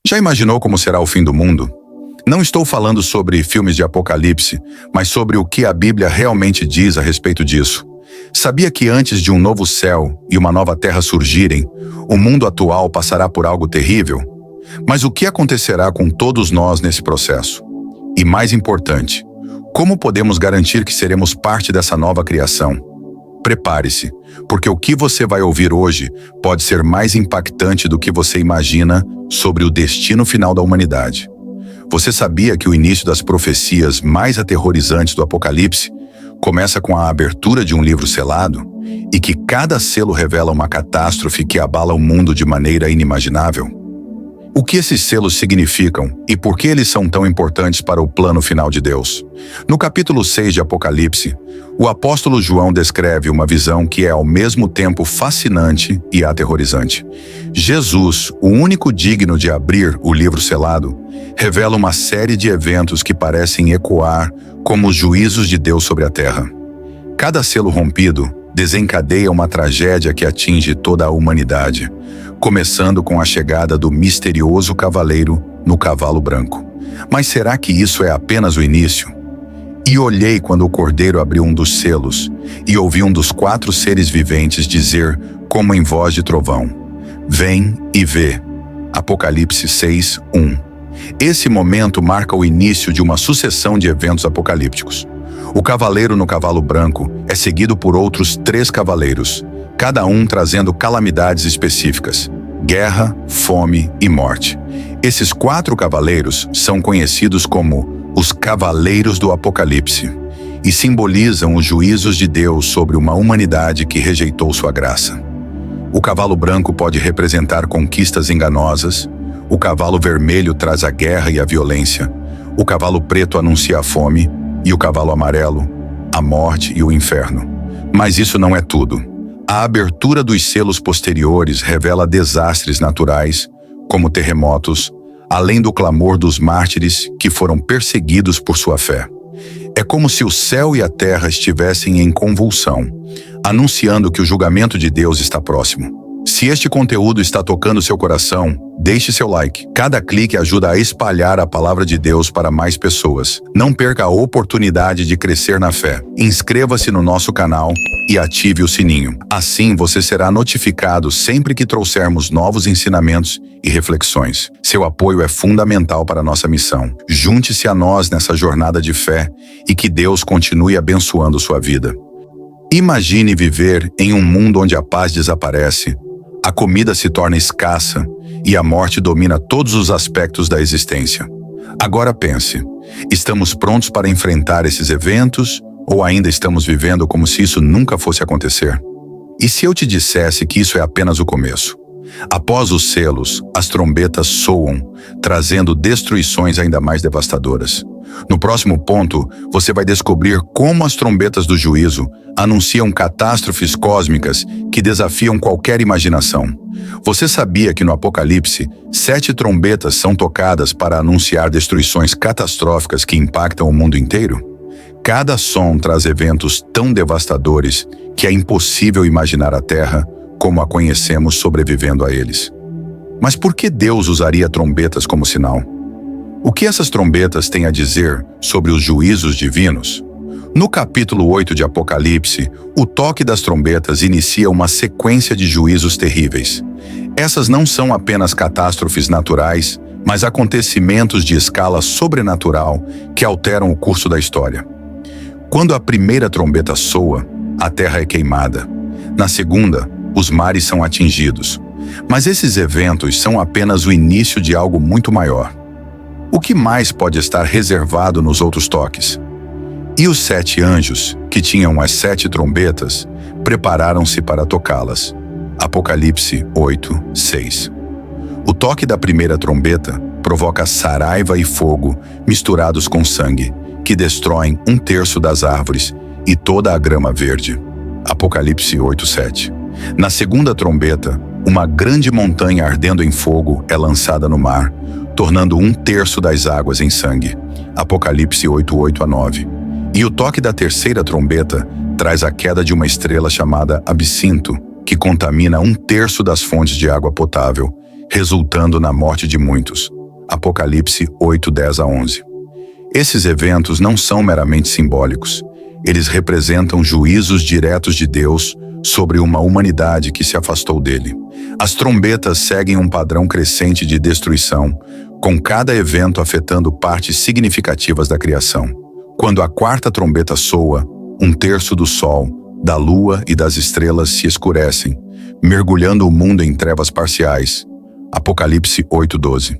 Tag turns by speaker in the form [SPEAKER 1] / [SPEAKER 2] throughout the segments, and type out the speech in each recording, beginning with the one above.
[SPEAKER 1] Já imaginou como será o fim do mundo? Não estou falando sobre filmes de apocalipse, mas sobre o que a Bíblia realmente diz a respeito disso. Sabia que antes de um novo céu e uma nova terra surgirem, o mundo atual passará por algo terrível? Mas o que acontecerá com todos nós nesse processo? E mais importante, como podemos garantir que seremos parte dessa nova criação? Prepare-se, porque o que você vai ouvir hoje pode ser mais impactante do que você imagina sobre o destino final da humanidade. Você sabia que o início das profecias mais aterrorizantes do Apocalipse começa com a abertura de um livro selado e que cada selo revela uma catástrofe que abala o mundo de maneira inimaginável? O que esses selos significam e por que eles são tão importantes para o plano final de Deus? No capítulo 6 de Apocalipse, o apóstolo João descreve uma visão que é ao mesmo tempo fascinante e aterrorizante. Jesus, o único digno de abrir o livro selado, revela uma série de eventos que parecem ecoar como os juízos de Deus sobre a terra. Cada selo rompido desencadeia uma tragédia que atinge toda a humanidade, começando com a chegada do misterioso cavaleiro no cavalo branco. Mas será que isso é apenas o início? E olhei quando o cordeiro abriu um dos selos, e ouvi um dos 4 seres viventes dizer, como em voz de trovão: "Vem e vê." Apocalipse 6:1. Esse momento marca o início de uma sucessão de eventos apocalípticos. O cavaleiro no cavalo branco é seguido por outros 3 cavaleiros, cada um trazendo calamidades específicas: guerra, fome e morte. Esses 4 cavaleiros são conhecidos como os Cavaleiros do Apocalipse e simbolizam os juízos de Deus sobre uma humanidade que rejeitou sua graça. O cavalo branco pode representar conquistas enganosas, o cavalo vermelho traz a guerra e a violência, o cavalo preto anuncia a fome e o cavalo amarelo, a morte e o inferno. Mas isso não é tudo. A abertura dos selos posteriores revela desastres naturais, como terremotos, além do clamor dos mártires que foram perseguidos por sua fé. É como se o céu e a terra estivessem em convulsão, anunciando que o julgamento de Deus está próximo. Se este conteúdo está tocando seu coração, deixe seu like. Cada clique ajuda a espalhar a palavra de Deus para mais pessoas. Não perca a oportunidade de crescer na fé. Inscreva-se no nosso canal e ative o sininho. Assim você será notificado sempre que trouxermos novos ensinamentos e reflexões. Seu apoio é fundamental para a nossa missão. Junte-se a nós nessa jornada de fé e que Deus continue abençoando sua vida. Imagine viver em um mundo onde a paz desaparece, a comida se torna escassa e a morte domina todos os aspectos da existência. Agora pense, estamos prontos para enfrentar esses eventos ou ainda estamos vivendo como se isso nunca fosse acontecer? E se eu te dissesse que isso é apenas o começo? Após os selos, as trombetas soam, trazendo destruições ainda mais devastadoras. No próximo ponto, você vai descobrir como as trombetas do juízo anunciam catástrofes cósmicas que desafiam qualquer imaginação. Você sabia que no Apocalipse, 7 trombetas são tocadas para anunciar destruições catastróficas que impactam o mundo inteiro? Cada som traz eventos tão devastadores que é impossível imaginar a Terra como a conhecemos sobrevivendo a eles. Mas por que Deus usaria trombetas como sinal? O que essas trombetas têm a dizer sobre os juízos divinos? No capítulo 8 de Apocalipse, o toque das trombetas inicia uma sequência de juízos terríveis. Essas não são apenas catástrofes naturais, mas acontecimentos de escala sobrenatural que alteram o curso da história. Quando a primeira trombeta soa, a terra é queimada. Na segunda, os mares são atingidos. Mas esses eventos são apenas o início de algo muito maior. O que mais pode estar reservado nos outros toques? E os 7 anjos, que tinham as 7 trombetas, prepararam-se para tocá-las. Apocalipse 8:6. O toque da primeira trombeta provoca saraiva e fogo misturados com sangue, que destroem 1/3 das árvores e toda a grama verde. Apocalipse 8:7. Na segunda trombeta, uma grande montanha ardendo em fogo é lançada no mar, tornando 1/3 das águas em sangue. Apocalipse 8:8-9. E o toque da terceira trombeta traz a queda de uma estrela chamada Absinto, que contamina 1/3 das fontes de água potável, resultando na morte de muitos. Apocalipse 8, 10 a 11. Esses eventos não são meramente simbólicos. Eles representam juízos diretos de Deus sobre uma humanidade que se afastou dele. As trombetas seguem um padrão crescente de destruição, com cada evento afetando partes significativas da criação. Quando a quarta trombeta soa, um terço do sol, da lua e das estrelas se escurecem, mergulhando o mundo em trevas parciais. Apocalipse 8:12.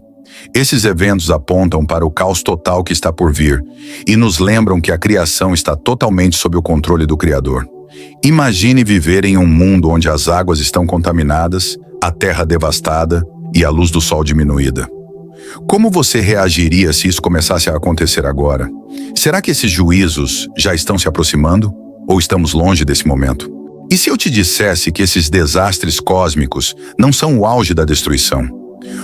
[SPEAKER 1] Esses eventos apontam para o caos total que está por vir e nos lembram que a criação está totalmente sob o controle do Criador. Imagine viver em um mundo onde as águas estão contaminadas, a terra devastada e a luz do sol diminuída. Como você reagiria se isso começasse a acontecer agora? Será que esses juízos já estão se aproximando? Ou estamos longe desse momento? E se eu te dissesse que esses desastres cósmicos não são o auge da destruição?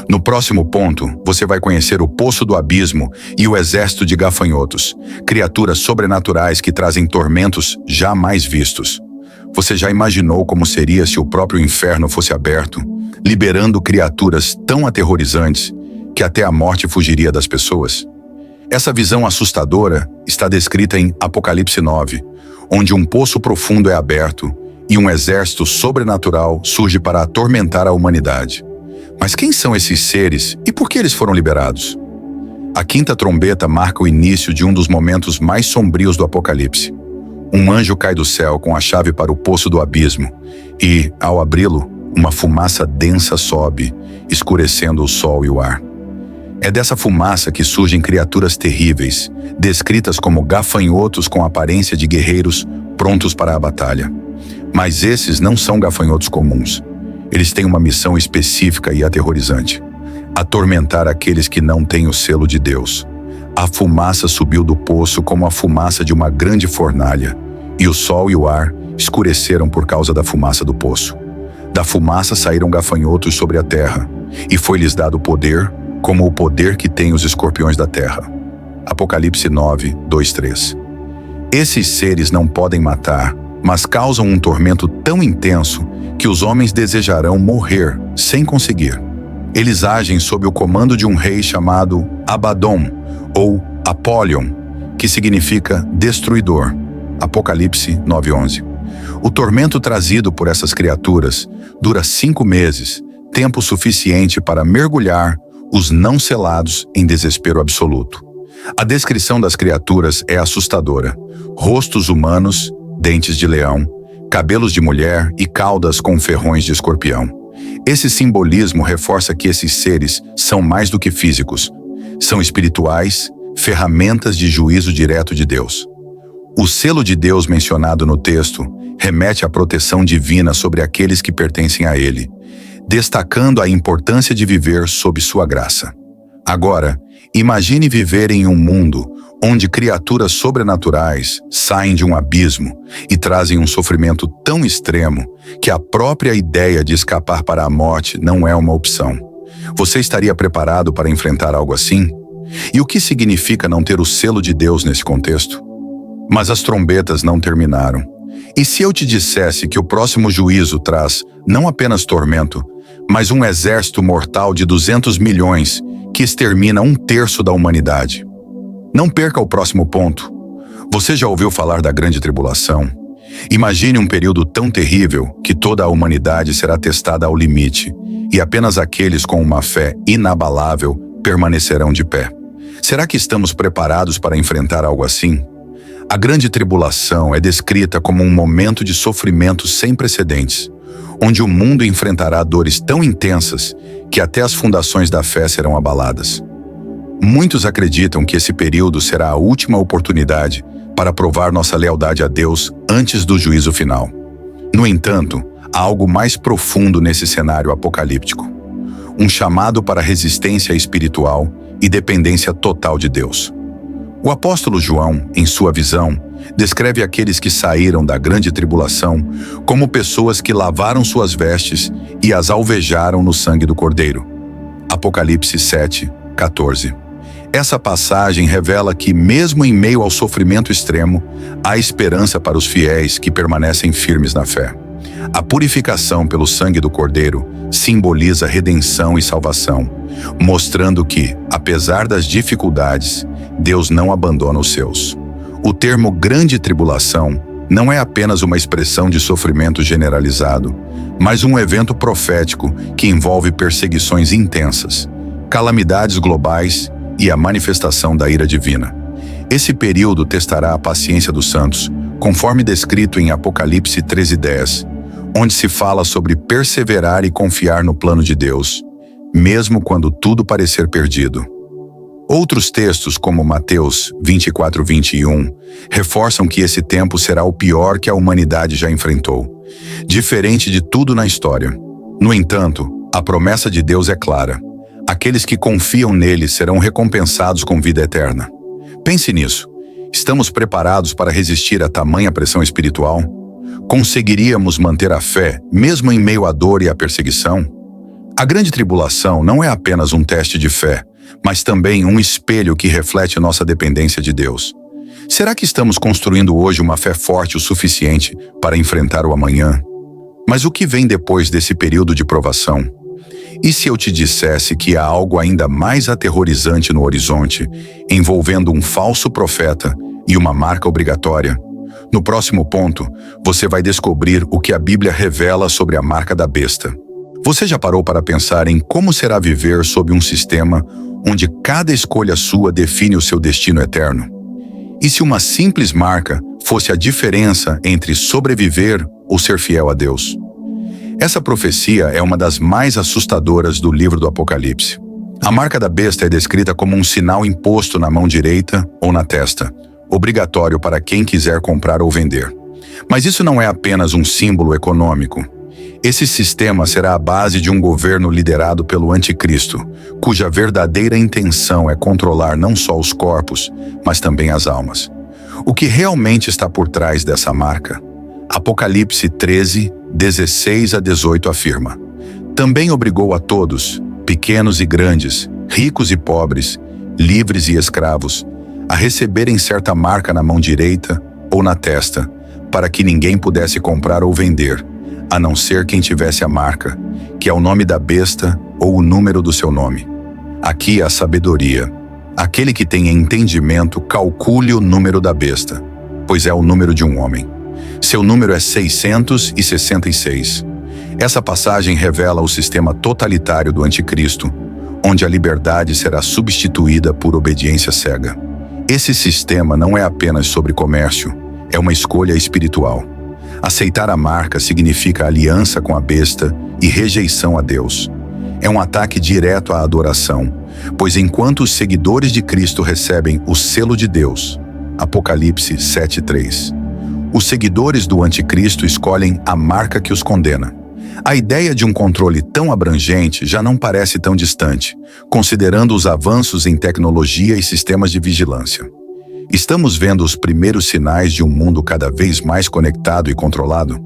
[SPEAKER 1] No próximo ponto, você vai conhecer o Poço do Abismo e o exército de gafanhotos, criaturas sobrenaturais que trazem tormentos jamais vistos. Você já imaginou como seria se o próprio inferno fosse aberto, liberando criaturas tão aterrorizantes que até a morte fugiria das pessoas? Essa visão assustadora está descrita em Apocalipse 9, onde um poço profundo é aberto e um exército sobrenatural surge para atormentar a humanidade. Mas quem são esses seres e por que eles foram liberados? A quinta trombeta marca o início de um dos momentos mais sombrios do Apocalipse. Um anjo cai do céu com a chave para o Poço do Abismo e, ao abri-lo, uma fumaça densa sobe, escurecendo o sol e o ar. É dessa fumaça que surgem criaturas terríveis, descritas como gafanhotos com aparência de guerreiros prontos para a batalha. Mas esses não são gafanhotos comuns. Eles têm uma missão específica e aterrorizante: atormentar aqueles que não têm o selo de Deus. A fumaça subiu do poço como a fumaça de uma grande fornalha, e o sol e o ar escureceram por causa da fumaça do poço. Da fumaça saíram gafanhotos sobre a terra, e foi-lhes dado poder, como o poder que têm os escorpiões da terra. Apocalipse 9, 2, 3. Esses seres não podem matar, mas causam um tormento tão intenso que os homens desejarão morrer sem conseguir. Eles agem sob o comando de um rei chamado Abaddon, ou Apollyon, que significa destruidor. Apocalipse 9:11. O tormento trazido por essas criaturas dura 5 meses, tempo suficiente para mergulhar os não selados em desespero absoluto. A descrição das criaturas é assustadora: rostos humanos, dentes de leão, cabelos de mulher e caudas com ferrões de escorpião. Esse simbolismo reforça que esses seres são mais do que físicos. São espirituais, ferramentas de juízo direto de Deus. O selo de Deus mencionado no texto remete à proteção divina sobre aqueles que pertencem a Ele, destacando a importância de viver sob sua graça. Agora, imagine viver em um mundo onde criaturas sobrenaturais saem de um abismo e trazem um sofrimento tão extremo que a própria ideia de escapar para a morte não é uma opção. Você estaria preparado para enfrentar algo assim? E o que significa não ter o selo de Deus nesse contexto? Mas as trombetas não terminaram. E se eu te dissesse que o próximo juízo traz não apenas tormento, mas um exército mortal de 200 milhões que extermina 1/3 da humanidade? Não perca o próximo ponto. Você já ouviu falar da Grande Tribulação? Imagine um período tão terrível que toda a humanidade será testada ao limite e apenas aqueles com uma fé inabalável permanecerão de pé. Será que estamos preparados para enfrentar algo assim? A Grande Tribulação é descrita como um momento de sofrimento sem precedentes, onde o mundo enfrentará dores tão intensas que até as fundações da fé serão abaladas. Muitos acreditam que esse período será a última oportunidade para provar nossa lealdade a Deus antes do juízo final. No entanto, há algo mais profundo nesse cenário apocalíptico: um chamado para resistência espiritual e dependência total de Deus. O apóstolo João, em sua visão, descreve aqueles que saíram da grande tribulação como pessoas que lavaram suas vestes e as alvejaram no sangue do Cordeiro. Apocalipse 7, 14. Essa passagem revela que, mesmo em meio ao sofrimento extremo, há esperança para os fiéis que permanecem firmes na fé. A purificação pelo sangue do Cordeiro simboliza redenção e salvação, mostrando que, apesar das dificuldades, Deus não abandona os seus. O termo grande tribulação não é apenas uma expressão de sofrimento generalizado, mas um evento profético que envolve perseguições intensas, calamidades globais e a manifestação da ira divina. Esse período testará a paciência dos santos, conforme descrito em Apocalipse 13:10, onde se fala sobre perseverar e confiar no plano de Deus, mesmo quando tudo parecer perdido. Outros textos, como Mateus 24:21, reforçam que esse tempo será o pior que a humanidade já enfrentou, diferente de tudo na história. No entanto, a promessa de Deus é clara: aqueles que confiam nele serão recompensados com vida eterna. Pense nisso. Estamos preparados para resistir a tamanha pressão espiritual? Conseguiríamos manter a fé, mesmo em meio à dor e à perseguição? A grande tribulação não é apenas um teste de fé, mas também um espelho que reflete nossa dependência de Deus. Será que estamos construindo hoje uma fé forte o suficiente para enfrentar o amanhã? Mas o que vem depois desse período de provação? E se eu te dissesse que há algo ainda mais aterrorizante no horizonte, envolvendo um falso profeta e uma marca obrigatória? No próximo ponto, você vai descobrir o que a Bíblia revela sobre a marca da besta. Você já parou para pensar em como será viver sob um sistema onde cada escolha sua define o seu destino eterno? E se uma simples marca fosse a diferença entre sobreviver ou ser fiel a Deus? Essa profecia é uma das mais assustadoras do livro do Apocalipse. A marca da besta é descrita como um sinal imposto na mão direita ou na testa, obrigatório para quem quiser comprar ou vender. Mas isso não é apenas um símbolo econômico. Esse sistema será a base de um governo liderado pelo Anticristo, cuja verdadeira intenção é controlar não só os corpos, mas também as almas. O que realmente está por trás dessa marca? Apocalipse 13:16-18 afirma: também obrigou a todos, pequenos e grandes, ricos e pobres, livres e escravos, a receberem certa marca na mão direita ou na testa, para que ninguém pudesse comprar ou vender, a não ser quem tivesse a marca, que é o nome da besta ou o número do seu nome. Aqui a sabedoria. Aquele que tem entendimento, calcule o número da besta, pois é o número de um homem. Seu número é 666. Essa passagem revela o sistema totalitário do Anticristo, onde a liberdade será substituída por obediência cega. Esse sistema não é apenas sobre comércio, é uma escolha espiritual. Aceitar a marca significa aliança com a besta e rejeição a Deus. É um ataque direto à adoração, pois enquanto os seguidores de Cristo recebem o selo de Deus, Apocalipse 7:3, os seguidores do Anticristo escolhem a marca que os condena. A ideia de um controle tão abrangente já não parece tão distante, considerando os avanços em tecnologia e sistemas de vigilância. Estamos vendo os primeiros sinais de um mundo cada vez mais conectado e controlado?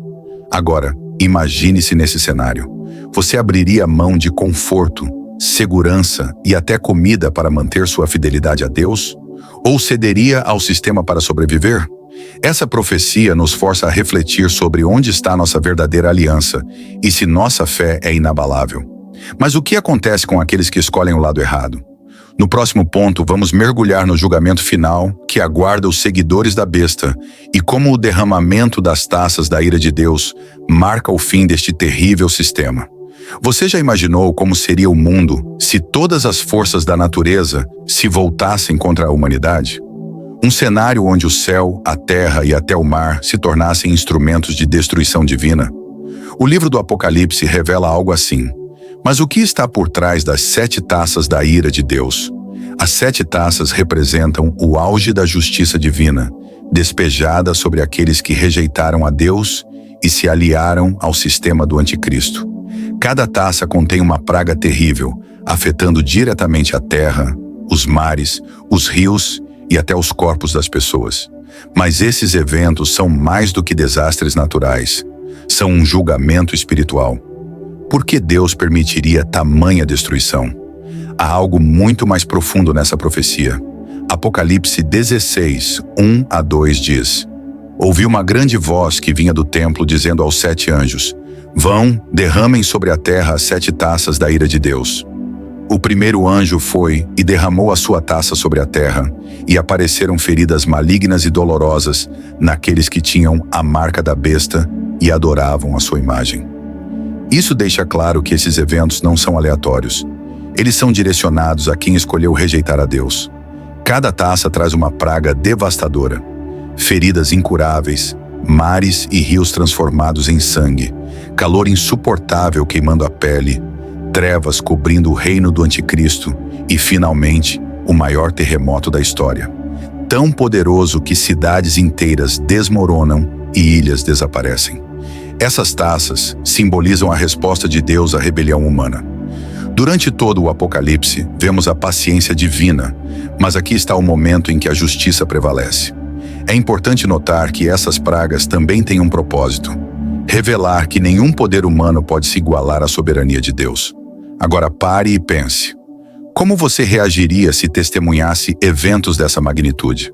[SPEAKER 1] Agora, imagine-se nesse cenário. Você abriria mão de conforto, segurança e até comida para manter sua fidelidade a Deus? Ou cederia ao sistema para sobreviver? Essa profecia nos força a refletir sobre onde está nossa verdadeira aliança e se nossa fé é inabalável. Mas o que acontece com aqueles que escolhem o lado errado? No próximo ponto, vamos mergulhar no julgamento final que aguarda os seguidores da besta e como o derramamento das taças da ira de Deus marca o fim deste terrível sistema. Você já imaginou como seria o mundo se todas as forças da natureza se voltassem contra a humanidade? Um cenário onde o céu, a terra e até o mar se tornassem instrumentos de destruição divina? O livro do Apocalipse revela algo assim. Mas o que está por trás das 7 taças da ira de Deus? As 7 taças representam o auge da justiça divina, despejada sobre aqueles que rejeitaram a Deus e se aliaram ao sistema do Anticristo. Cada taça contém uma praga terrível, afetando diretamente a terra, os mares, os rios e até os corpos das pessoas. Mas esses eventos são mais do que desastres naturais. São um julgamento espiritual. Por que Deus permitiria tamanha destruição? Há algo muito mais profundo nessa profecia. Apocalipse 16:1-2 diz: ouvi uma grande voz que vinha do templo dizendo aos 7 anjos: Vão, derramem sobre a terra as 7 taças da ira de Deus. O primeiro anjo foi e derramou a sua taça sobre a terra, e apareceram feridas malignas e dolorosas naqueles que tinham a marca da besta e adoravam a sua imagem. Isso deixa claro que esses eventos não são aleatórios. Eles são direcionados a quem escolheu rejeitar a Deus. Cada taça traz uma praga devastadora: feridas incuráveis, mares e rios transformados em sangue, calor insuportável queimando a pele, trevas cobrindo o reino do anticristo e, finalmente, o maior terremoto da história. Tão poderoso que cidades inteiras desmoronam e ilhas desaparecem. Essas taças simbolizam a resposta de Deus à rebelião humana. Durante todo o Apocalipse, vemos a paciência divina, mas aqui está o momento em que a justiça prevalece. É importante notar que essas pragas também têm um propósito: revelar que nenhum poder humano pode se igualar à soberania de Deus. Agora pare e pense. Como você reagiria se testemunhasse eventos dessa magnitude?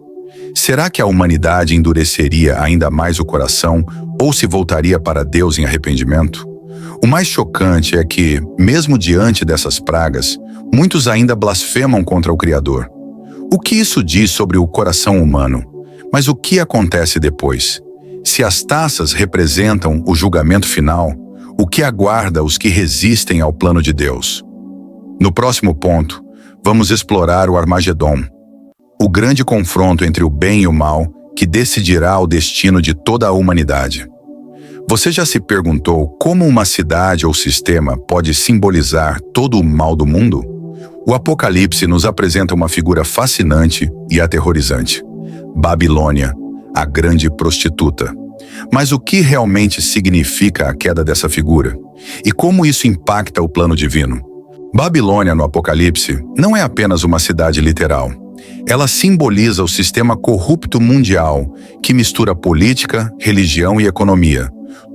[SPEAKER 1] Será que a humanidade endureceria ainda mais o coração ou se voltaria para Deus em arrependimento? O mais chocante é que, mesmo diante dessas pragas, muitos ainda blasfemam contra o Criador. O que isso diz sobre o coração humano? Mas o que acontece depois? Se as taças representam o julgamento final, o que aguarda os que resistem ao plano de Deus? No próximo ponto, vamos explorar o Armagedon, o grande confronto entre o bem e o mal que decidirá o destino de toda a humanidade. Você já se perguntou como uma cidade ou sistema pode simbolizar todo o mal do mundo? O Apocalipse nos apresenta uma figura fascinante e aterrorizante: Babilônia, a grande prostituta. Mas o que realmente significa a queda dessa figura? E como isso impacta o plano divino? Babilônia, no Apocalipse, não é apenas uma cidade literal. Ela simboliza o sistema corrupto mundial que mistura política, religião e economia,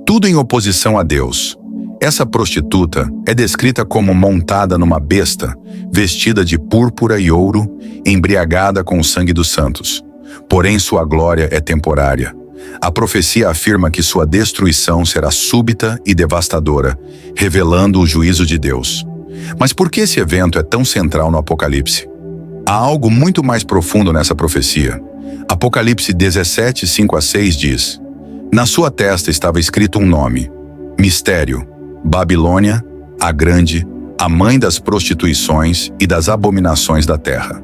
[SPEAKER 1] tudo em oposição a Deus. Essa prostituta é descrita como montada numa besta, vestida de púrpura e ouro, embriagada com o sangue dos santos. Porém, sua glória é temporária. A profecia afirma que sua destruição será súbita e devastadora, revelando o juízo de Deus. Mas por que esse evento é tão central no Apocalipse? Há algo muito mais profundo nessa profecia. Apocalipse 17, 5-6 diz: Na sua testa estava escrito um nome: Mistério, Babilônia, a Grande, a mãe das prostituições e das abominações da terra.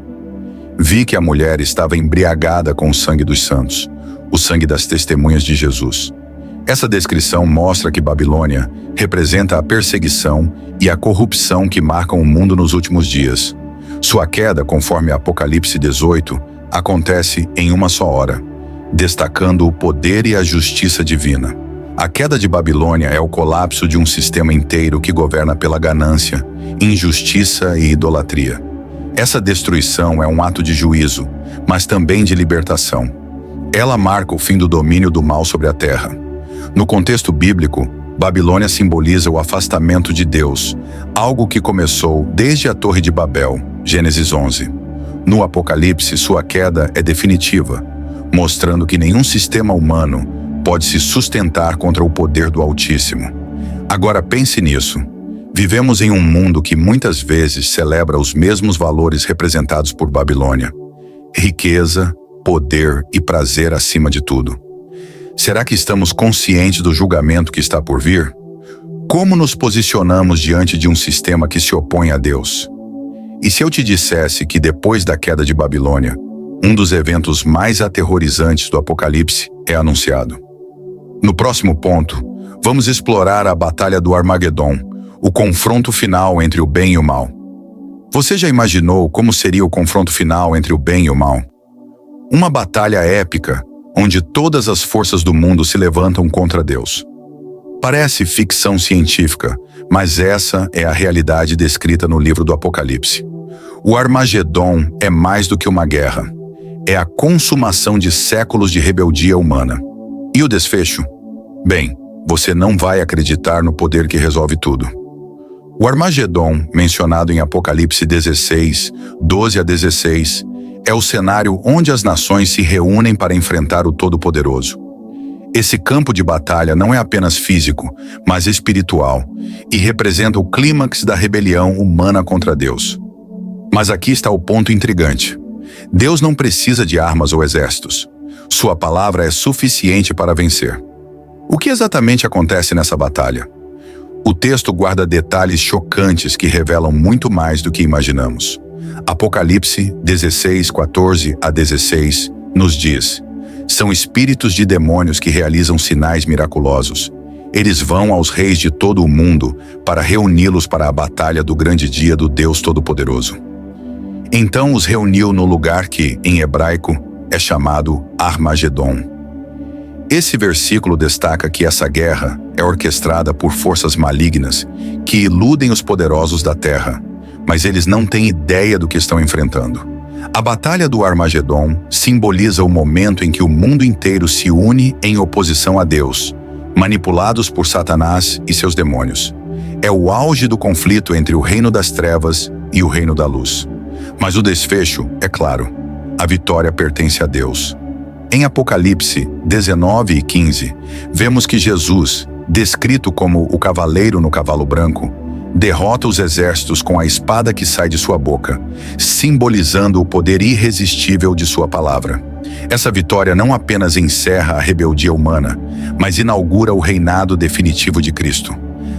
[SPEAKER 1] Vi que a mulher estava embriagada com o sangue dos santos, o sangue das testemunhas de Jesus. Essa descrição mostra que Babilônia representa a perseguição e a corrupção que marcam o mundo nos últimos dias. Sua queda, conforme Apocalipse 18, acontece em uma só hora, destacando o poder e a justiça divina. A queda de Babilônia é o colapso de um sistema inteiro que governa pela ganância, injustiça e idolatria. Essa destruição é um ato de juízo, mas também de libertação. Ela marca o fim do domínio do mal sobre a terra. No contexto bíblico, Babilônia simboliza o afastamento de Deus, algo que começou desde a Torre de Babel, Gênesis 11. No Apocalipse, sua queda é definitiva, mostrando que nenhum sistema humano pode se sustentar contra o poder do Altíssimo. Agora pense nisso. Vivemos em um mundo que muitas vezes celebra os mesmos valores representados por Babilônia: riqueza, poder e prazer acima de tudo. Será que estamos conscientes do julgamento que está por vir? Como nos posicionamos diante de um sistema que se opõe a Deus? E se eu te dissesse que depois da queda de Babilônia, um dos eventos mais aterrorizantes do Apocalipse é anunciado? No próximo ponto, vamos explorar a Batalha do Armagedon, o confronto final entre o bem e o mal. Você já imaginou como seria o confronto final entre o bem e o mal? Uma batalha épica, onde todas as forças do mundo se levantam contra Deus. Parece ficção científica, mas essa é a realidade descrita no livro do Apocalipse. O Armagedon é mais do que uma guerra. É a consumação de séculos de rebeldia humana. E o desfecho? Bem, você não vai acreditar no poder que resolve tudo. O Armagedon, mencionado em Apocalipse 16, 12-16, é o cenário onde as nações se reúnem para enfrentar o Todo-Poderoso. Esse campo de batalha não é apenas físico, mas espiritual, e representa o clímax da rebelião humana contra Deus. Mas aqui está o ponto intrigante. Deus não precisa de armas ou exércitos. Sua palavra é suficiente para vencer. O que exatamente acontece nessa batalha? O texto guarda detalhes chocantes que revelam muito mais do que imaginamos. Apocalipse 16, 14 a 16 nos diz: são espíritos de demônios que realizam sinais miraculosos. Eles vão aos reis de todo o mundo para reuni-los para a batalha do grande dia do Deus Todo-Poderoso. Então os reuniu no lugar que, em hebraico, é chamado Armagedon. Esse versículo destaca que essa guerra é orquestrada por forças malignas que iludem os poderosos da terra, mas eles não têm ideia do que estão enfrentando. A Batalha do Armagedon simboliza o momento em que o mundo inteiro se une em oposição a Deus, manipulados por Satanás e seus demônios. É o auge do conflito entre o reino das trevas e o reino da luz. Mas o desfecho, é claro, a vitória pertence a Deus. Em Apocalipse 19 e 15, vemos que Jesus, descrito como o cavaleiro no cavalo branco, derrota os exércitos com a espada que sai de sua boca, simbolizando o poder irresistível de sua palavra. Essa vitória não apenas encerra a rebeldia humana, mas inaugura o reinado definitivo de Cristo.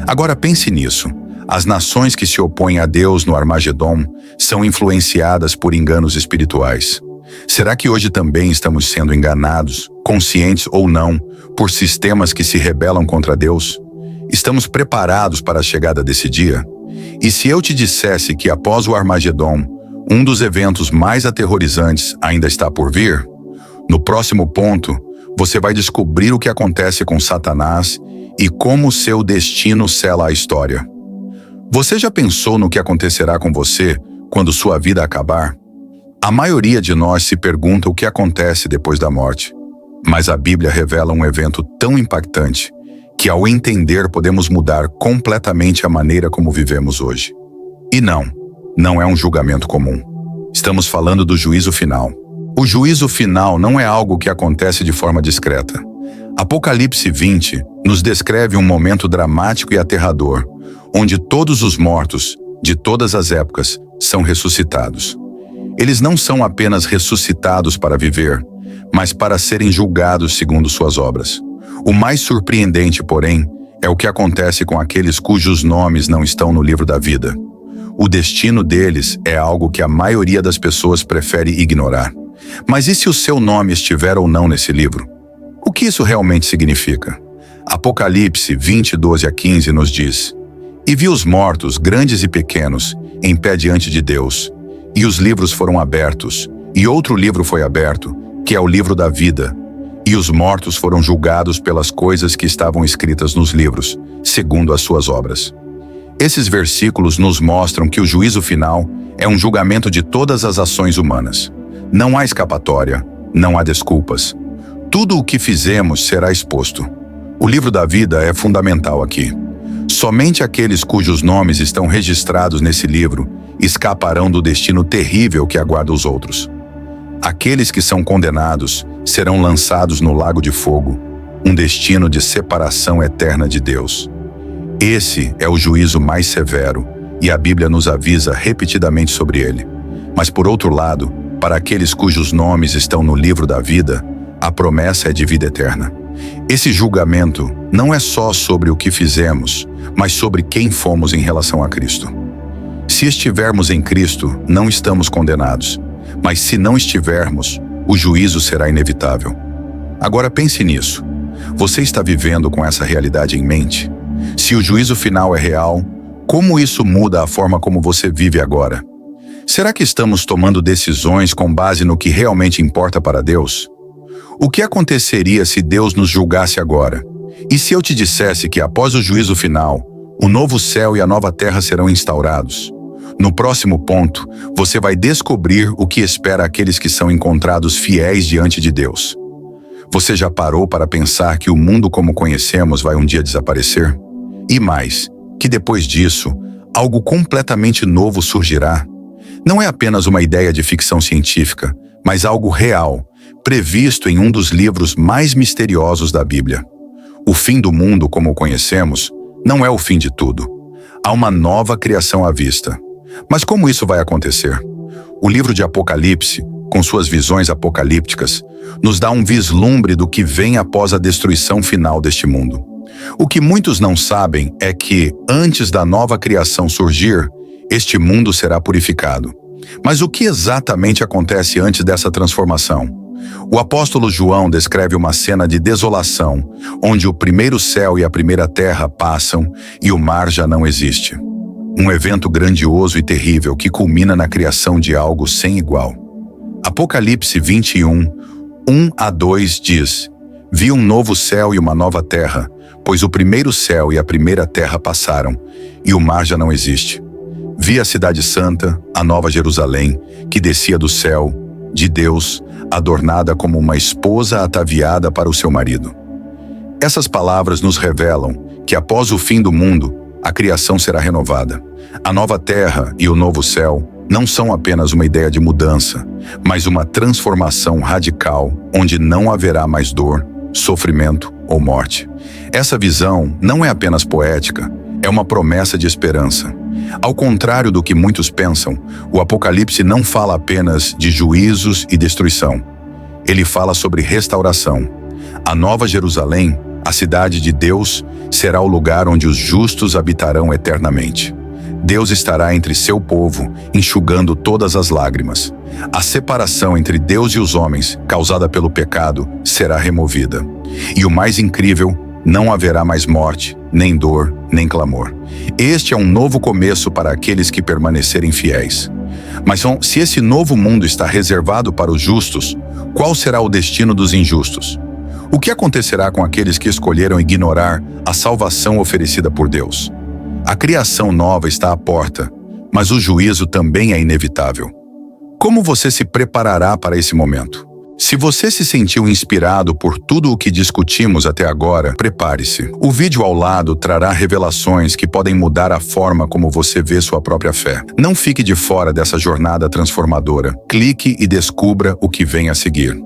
[SPEAKER 1] Agora pense nisso. As nações que se opõem a Deus no Armagedon são influenciadas por enganos espirituais. Será que hoje também estamos sendo enganados, conscientes ou não, por sistemas que se rebelam contra Deus? Estamos preparados para a chegada desse dia? E se eu te dissesse que após o Armagedon, um dos eventos mais aterrorizantes ainda está por vir? No próximo ponto, você vai descobrir o que acontece com Satanás e como seu destino sela a história. Você já pensou no que acontecerá com você quando sua vida acabar? A maioria de nós se pergunta o que acontece depois da morte. Mas a Bíblia revela um evento tão impactante que, ao entender, podemos mudar completamente a maneira como vivemos hoje. E não é um julgamento comum. Estamos falando do juízo final. O juízo final não é algo que acontece de forma discreta. Apocalipse 20 nos descreve um momento dramático e aterrador, onde todos os mortos, de todas as épocas, são ressuscitados. Eles não são apenas ressuscitados para viver, mas para serem julgados segundo suas obras. O mais surpreendente, porém, é o que acontece com aqueles cujos nomes não estão no livro da vida. O destino deles é algo que a maioria das pessoas prefere ignorar. Mas e se o seu nome estiver ou não nesse livro? O que isso realmente significa? Apocalipse 20, 12 a 15 nos diz: e vi os mortos, grandes e pequenos, em pé diante de Deus, e os livros foram abertos, e outro livro foi aberto, que é o livro da vida. E os mortos foram julgados pelas coisas que estavam escritas nos livros, segundo as suas obras. Esses versículos nos mostram que o juízo final é um julgamento de todas as ações humanas. Não há escapatória, não há desculpas. Tudo o que fizemos será exposto. O livro da vida é fundamental aqui. Somente aqueles cujos nomes estão registrados nesse livro escaparão do destino terrível que aguarda os outros. Aqueles que são condenados serão lançados no lago de fogo, um destino de separação eterna de Deus. Esse é o juízo mais severo, e a Bíblia nos avisa repetidamente sobre ele. Mas, por outro lado, para aqueles cujos nomes estão no livro da vida, a promessa é de vida eterna. Esse julgamento não é só sobre o que fizemos, mas sobre quem fomos em relação a Cristo. Se estivermos em Cristo, não estamos condenados. Mas se não estivermos, o juízo será inevitável. Agora pense nisso. Você está vivendo com essa realidade em mente? Se o juízo final é real, como isso muda a forma como você vive agora? Será que estamos tomando decisões com base no que realmente importa para Deus? O que aconteceria se Deus nos julgasse agora? E se eu te dissesse que após o juízo final, o novo céu e a nova terra serão instaurados? No próximo ponto, você vai descobrir o que espera aqueles que são encontrados fiéis diante de Deus. Você já parou para pensar que o mundo como conhecemos vai um dia desaparecer? E mais, que depois disso, algo completamente novo surgirá? Não é apenas uma ideia de ficção científica, mas algo real, previsto em um dos livros mais misteriosos da Bíblia. O fim do mundo, como o conhecemos, não é o fim de tudo. Há uma nova criação à vista. Mas como isso vai acontecer? O livro de Apocalipse, com suas visões apocalípticas, nos dá um vislumbre do que vem após a destruição final deste mundo. O que muitos não sabem é que, antes da nova criação surgir, este mundo será purificado. Mas o que exatamente acontece antes dessa transformação? O apóstolo João descreve uma cena de desolação, onde o primeiro céu e a primeira terra passam e o mar já não existe. Um evento grandioso e terrível que culmina na criação de algo sem igual. Apocalipse 21, 1-2 diz: Vi um novo céu e uma nova terra, pois o primeiro céu e a primeira terra passaram, e o mar já não existe. Vi a cidade santa, a nova Jerusalém, que descia do céu, de Deus, adornada como uma esposa ataviada para o seu marido. Essas palavras nos revelam que após o fim do mundo, a criação será renovada. A nova terra e o novo céu não são apenas uma ideia de mudança, mas uma transformação radical onde não haverá mais dor, sofrimento ou morte. Essa visão não é apenas poética, é uma promessa de esperança. Ao contrário do que muitos pensam, o Apocalipse não fala apenas de juízos e destruição. Ele fala sobre restauração. A Nova Jerusalém, a cidade de Deus, será o lugar onde os justos habitarão eternamente. Deus estará entre seu povo, enxugando todas as lágrimas. A separação entre Deus e os homens, causada pelo pecado, será removida. E o mais incrível, não haverá mais morte, nem dor, nem clamor. Este é um novo começo para aqueles que permanecerem fiéis. Mas se esse novo mundo está reservado para os justos, qual será o destino dos injustos? O que acontecerá com aqueles que escolheram ignorar a salvação oferecida por Deus? A criação nova está à porta, mas o juízo também é inevitável. Como você se preparará para esse momento? Se você se sentiu inspirado por tudo o que discutimos até agora, prepare-se. O vídeo ao lado trará revelações que podem mudar a forma como você vê sua própria fé. Não fique de fora dessa jornada transformadora. Clique e descubra o que vem a seguir.